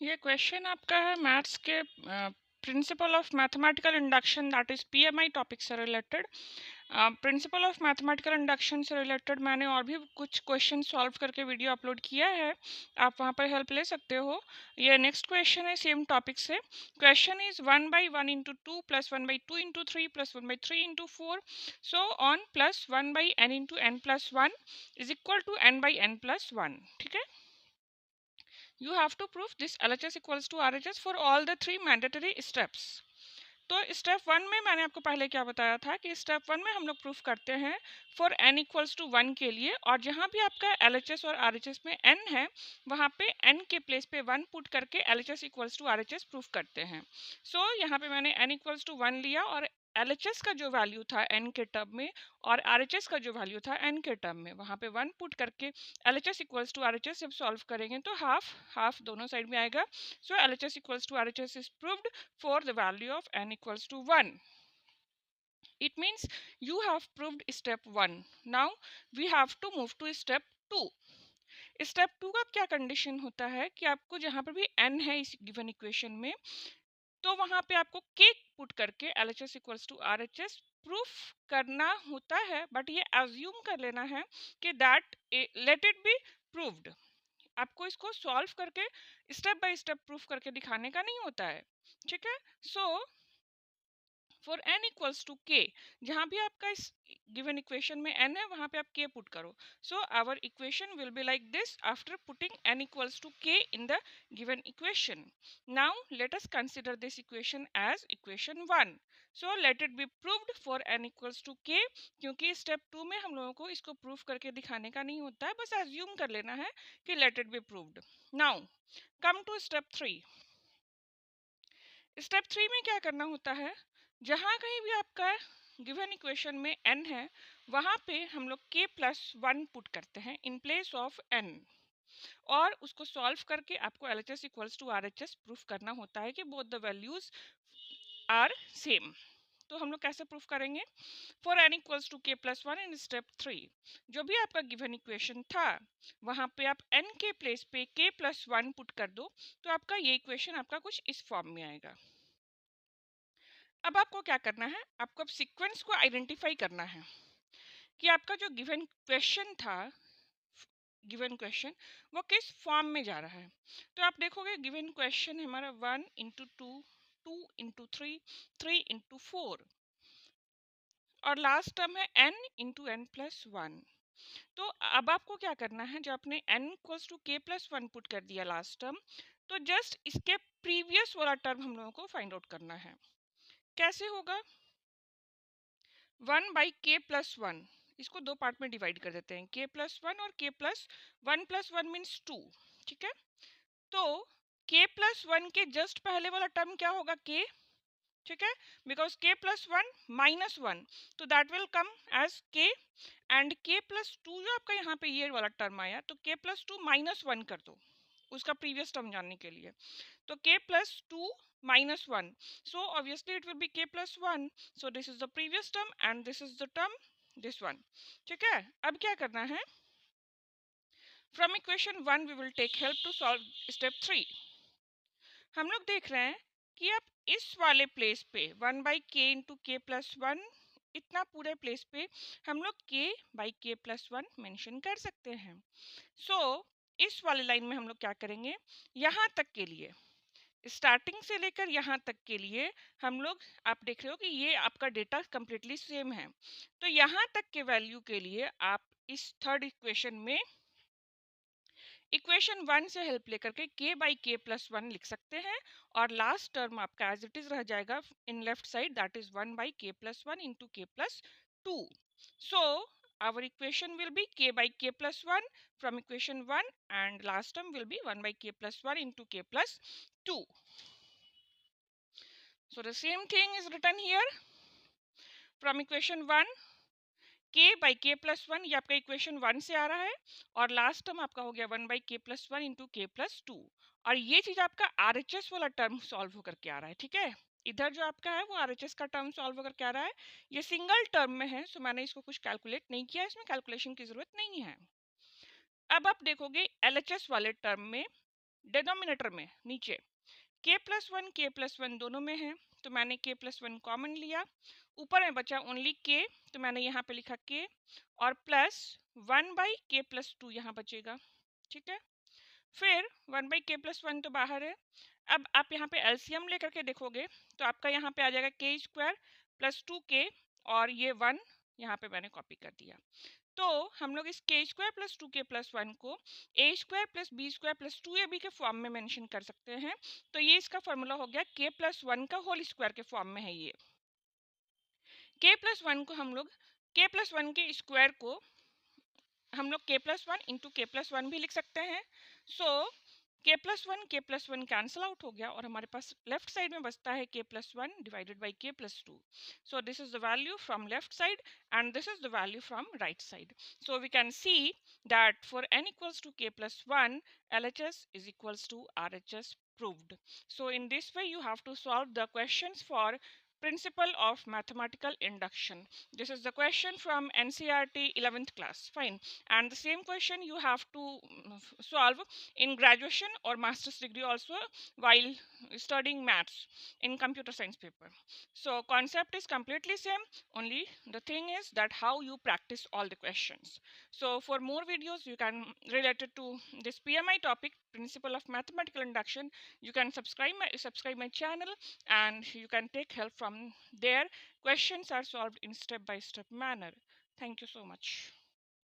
ये क्वेश्चन आपका है मैथ्स के principle of mathematical induction, that is PMI topic से related. Principle of mathematical induction से रिलेटेड मैंने और भी कुछ क्वेश्चन सॉल्व करके वीडियो अपलोड किया है, आप वहाँ पर हेल्प ले सकते हो। ये नेक्स्ट क्वेश्चन है सेम टॉपिक से। Question is 1/1 × 2 + 1/2 × 3 + 1/3 × 4 so on plus 1/n × n+1 is equal to n/n+1। ठीक है, you have to prove this LHS equals to RHS for all the three mandatory steps। तो step one में मैंने आपको पहले क्या बताया था कि स्टेप वन में हम लोग प्रूफ करते हैं फॉर n इक्वल्स टू 1 के लिए, और जहाँ भी आपका LHS और RHS में n है वहाँ पे n के प्लेस पे 1 पुट करके LHS equals to RHS proof करते हैं। सो यहाँ पे मैंने n इक्वल्स टू 1 लिया और LHS का जो वैल्यू था n के टर्म में और RHS का जो वैल्यू था n के टर्म में, वहाँ पे 1 पुट करके LHS इक्वल्स टू RHS जब सॉल्व करेंगे तो हाफ हाफ दोनों साइड में आएगा। So LHS equals to RHS is proved for the value of n equals to 1. It means you have proved step 1. Now we have to move to step 2. Step 2 का क्या condition होता है कि आपको जहाँ पर भी n है इस गिवन इक्वेशन में, तो वहाँ पे आपको k पुट करके LHS equals to RHS proof करना होता है, बट ये एज्यूम कर लेना है कि that let it be proved. आपको इसको सॉल्व करके स्टेप बाय स्टेप प्रूफ करके दिखाने का नहीं होता है। ठीक है, so for n equals to k, जहाँ भी आपका इस गिवन इक्वेशन में n है वहाँ पे आप k पुट करो। So our equation will be like this after putting n equals to k in the given equation. Now let us consider this equation as equation 1। So let it be proved for n equals to k, क्योंकि step 2 में हम लोगों को इसको proof करके दिखाने का नहीं होता है, बस एज्यूम कर लेना है कि let it be proved. Now come to step 3। Step 3 में क्या करना होता है, जहाँ कहीं भी आपका गिवन इक्वेशन में n है वहाँ पे हम लोग k+1 पुट करते हैं इन प्लेस ऑफ n, और उसको सॉल्व करके आपको LHS equals to RHS proof करना होता है कि both the values are same. तो हम लोग कैसे प्रूफ करेंगे, for n equals to k+1 in step 3, जो भी आपका गिवन इक्वेशन था वहाँ पे आप n के प्लेस पे k+1 पुट कर दो, तो आपका ये इक्वेशन आपका कुछ इस फॉर्म में आएगा। अब आपको क्या करना है, आपको अब सीक्वेंस को आइडेंटिफाई करना है कि आपका जो गिवन क्वेश्चन था, गिवन क्वेश्चन वो किस फॉर्म में जा रहा है। तो आप देखोगे गिवन क्वेश्चन है हमारा 1 × 2, 2 × 3, 3 × 4, और लास्ट टर्म है n × n+1। तो अब आपको क्या करना है, जब आपने n equals to k+1 put कर दिया लास्ट टर्म, तो जस्ट इसके प्रीवियस वाला टर्म हम लोगों को फाइंड आउट करना है। कैसे होगा, 1/k+1, इसको दो पार्ट में डिवाइड कर देते हैं, k+1 और k+1 मीन्स 2। ठीक है, तो k+1 के जस्ट पहले वाला टर्म क्या होगा, k। ठीक है, बिकॉज k+1 -1, तो that will come as k, and k+2 जो आपका यहाँ पे ये वाला टर्म आया, तो k+2 -1 कर दो उसका प्रीवियस टर्म जानने के लिए। तो k+2 -1, so obviously it will be k+1, so this is the previous term and this is the term, this one। ठीक है, अब क्या करना है, from equation 1 we will take help to solve step 3। हम लोग देख रहे हैं कि आप इस वाले प्लेस पे 1/k × k+1, इतना पूरे प्लेस पे हम लोग k/k+1 मेंशन कर सकते हैं। सो इस वाले लाइन में हम लोग क्या करेंगे, यहाँ तक के लिए, स्टार्टिंग से लेकर यहाँ तक के लिए हम लोग, आप देख रहे हो कि ये आपका डेटा कंप्लीटली सेम है, तो यहाँ तक के वैल्यू के लिए आप इस थर्ड इक्वेशन में इक्वेशन 1 से हेल्प लेकर के k/k+1 लिख सकते हैं, और लास्ट टर्म आपका एज इट इज रह जाएगा in left side, that is 1/k+1 × k+2। So our equation will be k/k+1 from equation 1, and last term will be 1/k+1 × k+2। So the same thing is written here from equation 1, k/k+1, ये आपका equation 1 से आ रहा है, और last term आपका हो गया 1/k+1 × k+2, और ये चीज आपका RHS वाला टर्म सॉल्व होकर के आ रहा है। ठीक है, इधर जो आपका है वो RHS का टर्म सॉल्व होकर के आ रहा है, ये सिंगल टर्म में है, सो मैंने इसको कुछ कैलकुलेट नहीं किया, इसमें कैलकुलेशन की जरूरत नहीं है। अब आप देखोगे LHS वाले टर्म में डिनोमिनेटर में नीचे k+1 दोनों में है, तो मैंने k+1 कॉमन लिया, ऊपर में बचा ओनली k, तो मैंने यहाँ पे लिखा k और प्लस 1/k+2 यहाँ बचेगा। ठीक है, फिर 1/k+1 तो बाहर है। अब आप यहाँ पे एलसीएम लेकर के देखोगे तो आपका यहाँ पे आ जाएगा k² + 2k और ये 1 यहाँ पे मैंने कॉपी कर दिया। तो हम लोग इस k² + 2k + 1 को a² + b² + 2ab के फॉर्म में मेंशन कर सकते हैं। तो ये इसका फॉर्मूला हो गया k+1 का होल स्क्वायर के फॉर्म में है। ये k+1 को हम लोग k+1 के स्क्वायर को हम लोग k+1 इंटू k+1 भी लिख सकते हैं। सो k+1 कैंसिल आउट हो गया और हमारे पास लेफ्ट साइड में बचता है k+1 divided by k+2। So this is the value from left side and this is the value from right side. So we can see that for n equals to k+1 LHS is equals to RHS proved. So in this way you have to solve the questions for principle of mathematical induction. This is the question from NCERT 11th class. Fine. And the same question you have to solve in graduation or master's degree also while studying maths in computer science paper. So concept is completely same, only the thing is that how you practice all the questions. So for more videos you can related to this PMI topic, principle of mathematical induction, you can subscribe my channel and you can take help from there. Questions are solved in step by step manner. Thank you so much.